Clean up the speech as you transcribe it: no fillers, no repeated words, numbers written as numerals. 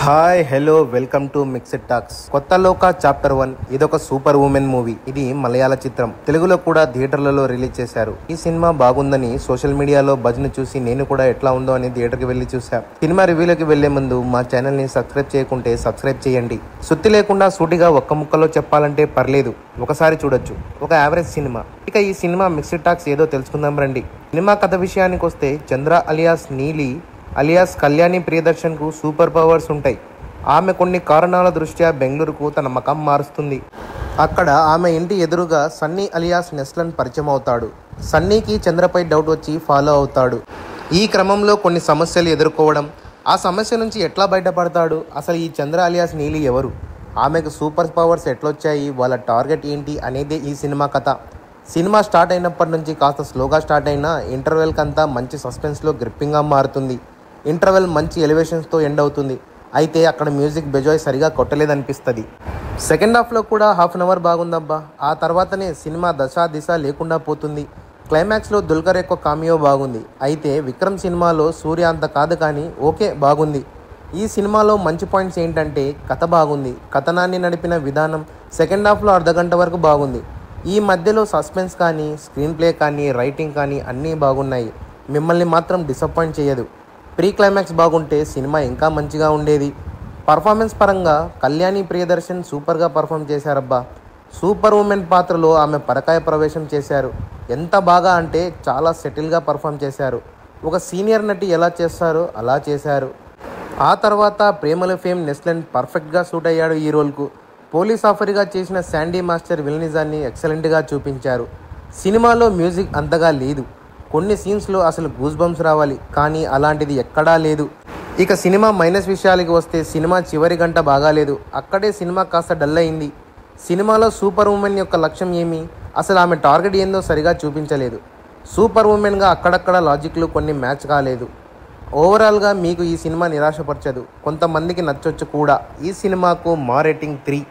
Hi hello welcome to mixed talks. కొత్త లోక chapter 1 ఇదొక సూపర్ ఉమెన్ మూవీ. ఇది మలయాళ చిత్రం. తెలుగులో కూడా థియేటర్లలో రిలీజ్ చేశారు. ఈ సినిమా బాగుందని సోషల్ మీడియాలో బజ్ను చూసి నేను కూడా ఎట్లా ఉందో అని థియేటర్కి వెళ్లి చూసా. సినిమా రివ్యూలోకి వెళ్లే ముందు మా ఛానల్ ని సబ్స్క్రైబ్ చేయకుంటే సబ్స్క్రైబ్ చేయండి. సుత్తి లేకుండా సూటిగా ఒక్క ముక్కలో చెప్పాలంటే పర్లేదు, ఒకసారి చూడొచ్చు. ఒక యావరేజ్ సినిమా. ఇక ఈ సినిమా మిక్స్డ్ టాక్స్ ఏదో తెలుసుకుందాం రండి. సినిమా కథ విషయానికి వస్తే చంద్ర అలియాస్ నీలి అలియాస్ కళ్యాణి ప్రియదర్శన్కు సూపర్ పవర్స్ ఉంటాయి. ఆమె కొన్ని కారణాల దృష్ట్యా బెంగళూరుకు తన మకం మారుస్తుంది. అక్కడ ఆమె ఇంటి ఎదురుగా సన్నీ అలియాస్ నెస్లన్ పరిచయం అవుతాడు. సన్నీకి చంద్రపై డౌట్ వచ్చి ఫాలో అవుతాడు. ఈ క్రమంలో కొన్ని సమస్యలు ఎదుర్కోవడం, ఆ సమస్య నుంచి ఎట్లా బయటపడతాడు, అసలు ఈ చంద్ర అలియాస్ నీలి ఎవరు, ఆమెకు సూపర్ పవర్స్ ఎట్లొచ్చాయి, వాళ్ళ టార్గెట్ ఏంటి అనేదే ఈ సినిమా కథ. సినిమా స్టార్ట్ అయినప్పటి నుంచి కాస్త స్లోగా స్టార్ట్ అయినా ఇంటర్వెల్కి అంతా మంచి సస్పెన్స్లో గ్రిప్పింగ్గా మారుతుంది. ఇంటర్వెల్ మంచి ఎలివేషన్స్తో ఎండ్ అవుతుంది. అయితే అక్కడ మ్యూజిక్ బెజాయ్ సరిగా కొట్టలేదనిపిస్తుంది. సెకండ్ హాఫ్లో కూడా హాఫ్ అన్ అవర్ బాగుందబ్బా. ఆ తర్వాతనే సినిమా దశ దిశ లేకుండా పోతుంది. క్లైమాక్స్లో దుల్కర్ యొక్క కామియో బాగుంది. అయితే విక్రమ్ సినిమాలో సూర్య అంత కాదు, కానీ ఓకే బాగుంది. ఈ సినిమాలో మంచి పాయింట్స్ ఏంటంటే కథ బాగుంది, కథనాన్ని నడిపిన విధానం సెకండ్ హాఫ్లో అర్ధగంట వరకు బాగుంది. ఈ మధ్యలో సస్పెన్స్ కానీ, స్క్రీన్ ప్లే కానీ, రైటింగ్ కానీ అన్నీ బాగున్నాయి. మిమ్మల్ని మాత్రం డిసప్పాయింట్ చేయదు. ప్రీ క్లైమాక్స్ బాగుంటే సినిమా ఇంకా మంచిగా ఉండేది. పర్ఫార్మెన్స్ పరంగా కళ్యాణి ప్రియదర్శన్ సూపర్గా పర్ఫామ్ చేశారబ్బా. సూపర్ ఉమెన్ పాత్రలో ఆమె పరకాయ ప్రవేశం చేశారు. ఎంత బాగా అంటే చాలా సెటిల్గా పర్ఫామ్ చేశారు. ఒక సీనియర్ నటి ఎలా చేస్తారో అలా చేశారు. ఆ తర్వాత ప్రేమల ఫేమ్ నెస్లన్ పర్ఫెక్ట్గా సూట్ అయ్యాడు ఈ రోల్కు. పోలీస్ ఆఫీసర్గా చేసిన శాండీ మాస్టర్ విలనిజాన్ని ఎక్సలెంట్గా చూపించారు. సినిమాలో మ్యూజిక్ అంతగా లేదు. కొన్ని సీన్స్లో అసలు గూస్ బంప్స్ రావాలి, కానీ అలాంటిది ఎక్కడా లేదు. ఇక సినిమా మైనస్ విషయాలకి వస్తే సినిమా చివరి గంట బాగాలేదు. అక్కడే సినిమా కాస్త డల్ అయింది. సినిమాలో సూపర్ ఉమెన్ యొక్క లక్ష్యం ఏమి, అసలు ఆమె టార్గెట్ ఏందో సరిగా చూపించలేదు. సూపర్ ఉమెన్గా అక్కడక్కడ లాజిక్లు కొన్ని మ్యాచ్ కాలేదు. ఓవరాల్గా మీకు ఈ సినిమా నిరాశపరచదు, కొంతమందికి నచ్చొచ్చు కూడా. ఈ సినిమాకు మా రేటింగ్ 3.